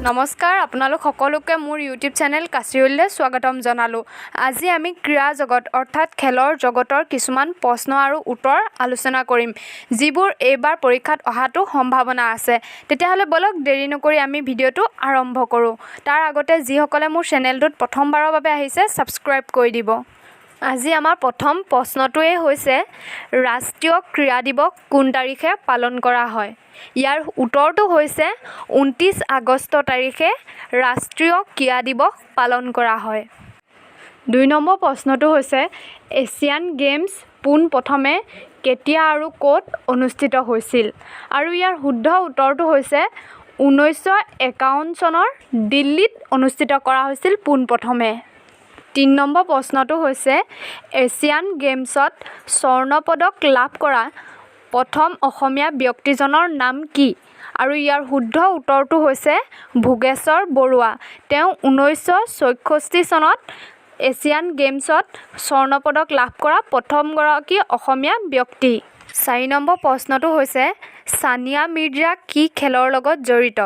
নমস্কাৰ আপোনালোক সকলোকে মোৰ ইউটিউব চেনেল কাচিৰলৈ স্বাগতম জনালোঁ। আজি আমি ক্ৰীড়া জগত অৰ্থাৎ খেলৰ জগতৰ কিছুমান প্ৰশ্ন আৰু উত্তৰ আলোচনা কৰিম, যিবোৰ এইবাৰ পৰীক্ষাত অহাটো সম্ভাৱনা আছে। তেতিয়াহ'লে বলক দেৰি নকৰি আমি ভিডিঅ'টো আৰম্ভ কৰোঁ। তাৰ আগতে যিসকলে মোৰ চেনেলটোত প্ৰথমবাৰৰ বাবে আহিছে ছাবস্ক্ৰাইব কৰি দিব। আজি আমাৰ প্ৰথম প্ৰশ্নটোৱেই হৈছে ৰাষ্ট্ৰীয় ক্ৰীড়া দিৱস কোন তাৰিখে পালন কৰা হয়? ইয়াৰ উত্তৰটো হৈছে 29 আগষ্ট তাৰিখে ৰাষ্ট্ৰীয় ক্ৰীড়া দিৱস পালন কৰা হয়। 2 নম্বৰ প্ৰশ্নটো হৈছে এছিয়ান গেমছ পোনপ্ৰথমে কেতিয়া আৰু ক'ত অনুষ্ঠিত হৈছিল? আৰু ইয়াৰ শুদ্ধ উত্তৰটো হৈছে 1951 চনৰ দিল্লীত অনুষ্ঠিত কৰা হৈছিল পোনপ্ৰথমে। 3 নম্বৰ প্ৰশ্নটো হৈছে এছিয়ান গেমছত স্বৰ্ণ পদক লাভ কৰা প্ৰথম অসমীয়া ব্যক্তিজনৰ নাম কি? আৰু ইয়াৰ শুদ্ধ উত্তৰটো হৈছে ভোগেশ্বৰ বৰুৱা। তেওঁ 1964 চনত এছিয়ান গেমছত স্বৰ্ণ পদক লাভ কৰা প্ৰথমগৰাকী অসমীয়া ব্যক্তি। 4 নম্বৰ প্ৰশ্নটো হৈছে ছানিয়া মিৰ্জা কি খেলৰ লগত জড়িত?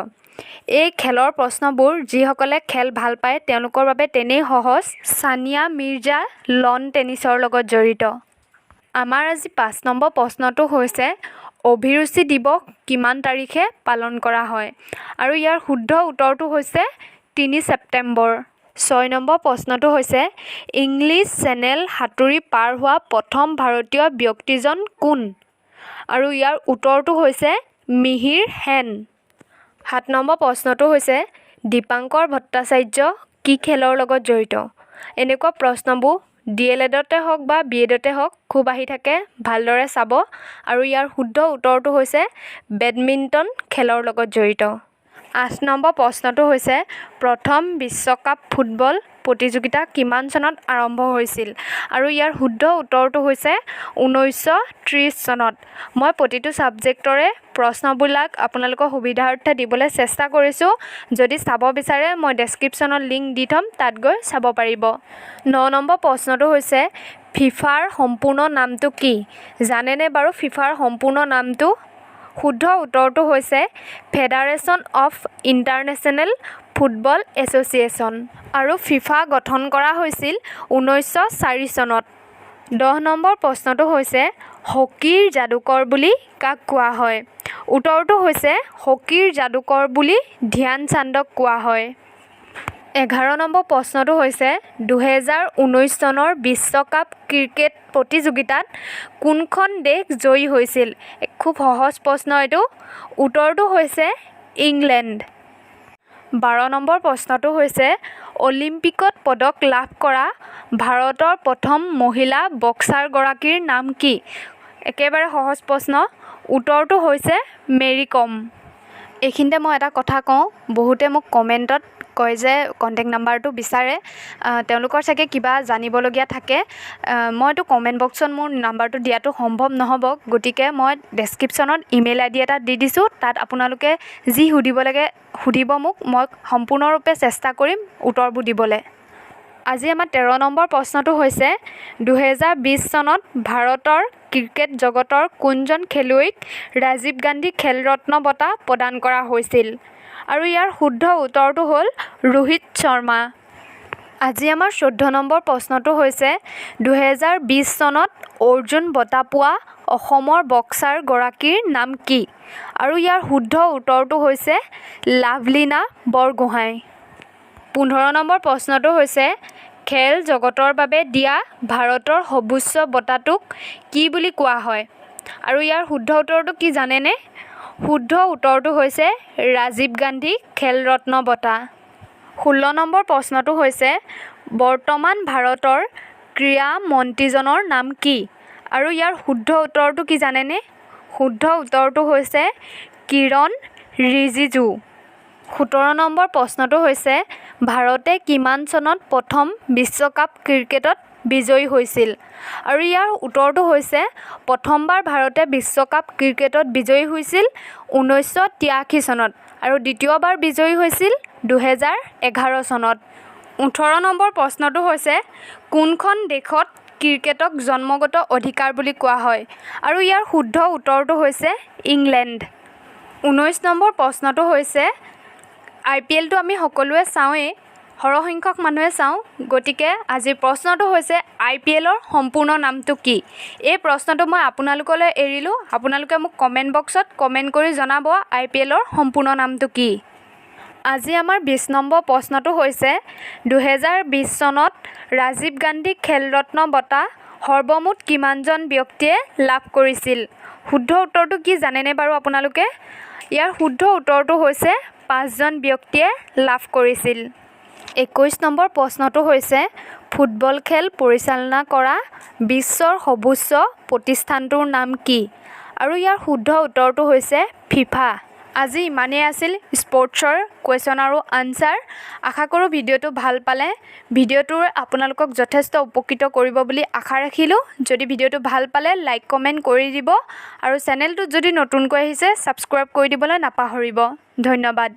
এই খেলৰ প্ৰশ্নবোৰ যিসকলে খেল ভাল পায় তেওঁলোকৰ বাবে তেনেই সহজ। ছানিয়া মিৰ্জা লন টেনিছৰ লগত জড়িত। আমাৰ আজি 5 নম্বৰ প্ৰশ্নটো হৈছে অভিৰুচি দিৱস কিমান তাৰিখে পালন কৰা হয়? আৰু ইয়াৰ শুদ্ধ উত্তৰটো হৈছে 3 ছেপ্টেম্বৰ। 6 নম্বৰ প্ৰশ্নটো হৈছে ইংলিছ চেনেল সাঁতুৰি পাৰ হোৱা প্ৰথম ভাৰতীয় ব্যক্তিজন কোন? আৰু ইয়াৰ উত্তৰটো হৈছে মিহিৰ সেন। 7 নম্বৰ প্ৰশ্নটো হৈছে দীপাংকৰ ভট্টাচাৰ্য কি খেলৰ লগত জড়িত? এনেকুৱা প্ৰশ্নবোৰ DLEDতে হওক বা BEdতে হওক খুব আহি থাকে, ভালদৰে চাব। আৰু ইয়াৰ শুদ্ধ উত্তৰটো হৈছে বেডমিণ্টন খেলৰ লগত জড়িত। 8 নম্বৰ প্ৰশ্নটো হৈছে প্ৰথম বিশ্বকাপ ফুটবল প্ৰতিযোগিতা কিমান চনত আৰম্ভ হৈছিল? আৰু ইয়াৰ শুদ্ধ উত্তৰটো হৈছে 1930 চনত। মই প্ৰতিটো ছাবজেক্টৰে প্ৰশ্নবিলাক আপোনালোকৰ সুবিধাৰ্থে দিবলৈ চেষ্টা কৰিছোঁ। যদি চাব বিচাৰে মই ডেছক্ৰিপশ্যনত লিংক দি থ'ম, তাত গৈ চাব পাৰিব। 9 নম্বৰ প্ৰশ্নটো হৈছে ফিফাৰ সম্পূৰ্ণ নামটো কি? জানেনে বাৰু ফিফাৰ সম্পূৰ্ণ নামটো? শুদ্ধ উত্তৰটো হৈছে federation of international football association. আৰু ফিফা গঠন কৰা হৈছিল 1904 চনত। 10 নম্বৰ প্ৰশ্নটো হৈছে হকীৰ যাদুকৰ বুলি কাক কোৱা হয়? উত্তৰটো হৈছে হকীৰ যাদুকৰ বুলি ধ্যান চান্দক কোৱা হয়। 11 নম্বৰ প্ৰশ্নটো হৈছে 2019 চনৰ বিশ্বকাপ ক্ৰিকেট প্ৰতিযোগিতাত কোনখন দেশ জয়ী হৈছিল? খুব সহজ প্ৰশ্ন এইটো। উত্তৰটো হৈছে ইংলেণ্ড। 12 নম্বৰ প্ৰশ্নটো হৈছে অলিম্পিকত পদক লাভ কৰা ভাৰতৰ প্ৰথম মহিলা বক্সাৰগৰাকীৰ নাম কি? একেবাৰে সহজ প্ৰশ্ন। উত্তৰটো হৈছে মেৰী কম। এইখিনিতে মই এটা কথা কওঁ, বহুতে মোক কমেণ্টত কয় যে কণ্টেক্ট নাম্বাৰটো বিচাৰে, তেওঁলোকৰ চাগে কিবা জানিবলগীয়া থাকে। মইতো কমেণ্ট বক্সত মোৰ নাম্বাৰটো দিয়াটো সম্ভৱ নহ'ব, গতিকে মই ডেছক্ৰিপশ্যনত ইমেইল ID এটা দি দিছোঁ। তাত আপোনালোকে যি সুধিব লাগে সুধিব মোক, মই সম্পূৰ্ণৰূপে চেষ্টা কৰিম উত্তৰবোৰ দিবলৈ। আজি আমাৰ 13 নম্বৰ প্ৰশ্নটো হৈছে 2020 চনত ভাৰতৰ ক্ৰিকেট জগতৰ কোনজন খেলুৱৈক ৰাজীৱ গান্ধী খেল ৰত্ন বঁটা প্ৰদান কৰা হৈছিল? আৰু ইয়াৰ শুদ্ধ উত্তৰটো হ'ল ৰোহিত শৰ্মা। আজি আমাৰ 14 নম্বৰ প্ৰশ্নটো হৈছে 2020 চনত অৰ্জুন বঁটা পোৱা অসমৰ বক্সাৰগৰাকীৰ নাম কি? আৰু ইয়াৰ শুদ্ধ উত্তৰটো হৈছে লাভলীনা বৰগোহাঁই। 15 নম্বৰ প্ৰশ্নটো হৈছে খেল জগতৰ বাবে দিয়া ভাৰতৰ সৰ্বোচ্চ বঁটাটোক কি বুলি কোৱা হয়? আৰু ইয়াৰ শুদ্ধ উত্তৰটো কি জানেনে? শুদ্ধ উত্তৰটো হৈছে ৰাজীৱ গান্ধী খেল ৰত্ন বঁটা। 16 নম্বৰ প্ৰশ্নটো হৈছে বৰ্তমান ভাৰতৰ ক্ৰীড়া মন্ত্ৰীজনৰ নাম কি? আৰু ইয়াৰ শুদ্ধ উত্তৰটো কি জানেনে? শুদ্ধ উত্তৰটো হৈছে কিৰণ ৰিজিজু। 17 নম্বৰ প্ৰশ্নটো হৈছে ভাৰতে কিমান চনত প্ৰথম বিশ্বকাপ ক্ৰিকেটত বিজয়ী হৈছিল? আৰু ইয়াৰ উত্তৰটো হৈছে প্ৰথমবাৰ ভাৰতে বিশ্বকাপ ক্ৰিকেটত বিজয়ী হৈছিল 1983 চনত আৰু দ্বিতীয়বাৰ বিজয়ী হৈছিল 2011 চনত। 18 নম্বৰ প্ৰশ্নটো হৈছে কোনখন দেশত ক্ৰিকেটক জন্মগত অধিকাৰ বুলি কোৱা হয়? আৰু ইয়াৰ শুদ্ধ উত্তৰটো হৈছে ইংলেণ্ড। 19 নম্বৰ প্ৰশ্নটো হৈছে IPLটো আমি সকলোৱে চাওঁৱেই, সৰহসংখ্যক মানুহে চাওঁ। গতিকে আজিৰ প্ৰশ্নটো হৈছে IPLৰ সম্পূৰ্ণ নামটো কি? এই প্ৰশ্নটো মই আপোনালোকলৈ এৰিলোঁ। আপোনালোকে মোক কমেণ্ট বক্সত কমেণ্ট কৰি জনাব IPLৰ সম্পূৰ্ণ নামটো কি? আজি আমাৰ 20 নম্বৰ প্ৰশ্নটো হৈছে 2020 চনত ৰাজীৱ গান্ধী খেল ৰত্ন বঁটা সৰ্বমুঠ কিমানজন ব্যক্তিয়ে লাভ কৰিছিল? শুদ্ধ উত্তৰটো কি জানেনে বাৰু আপোনালোকে? ইয়াৰ শুদ্ধ উত্তৰটো হৈছে 5জন ব্যক্তিয়ে লাভ কৰিছিল। 21 নম্বৰ প্ৰশ্নটো হৈছে ফুটবল খেল পৰিচালনা কৰা বিশ্বৰ সৰ্বোচ্চ প্ৰতিষ্ঠানটোৰ নাম কি? আৰু ইয়াৰ শুদ্ধ উত্তৰটো হৈছে ফিফা। আজি ইমানেই আছিল স্পৰ্টছৰ কুৱেশ্যন আৰু আনচাৰ। আশা কৰোঁ ভিডিঅ'টো ভাল পালে। ভিডিঅ'টোৰ আপোনালোকক যথেষ্ট উপকৃত কৰিব বুলি আশা ৰাখিলোঁ। যদি ভিডিঅ'টো ভাল পালে লাইক কমেণ্ট কৰি দিব আৰু চেনেলটোত যদি নতুনকৈ আহিছে ছাবস্ক্ৰাইব কৰি দিবলৈ নাপাহৰিব। ধন্যবাদ।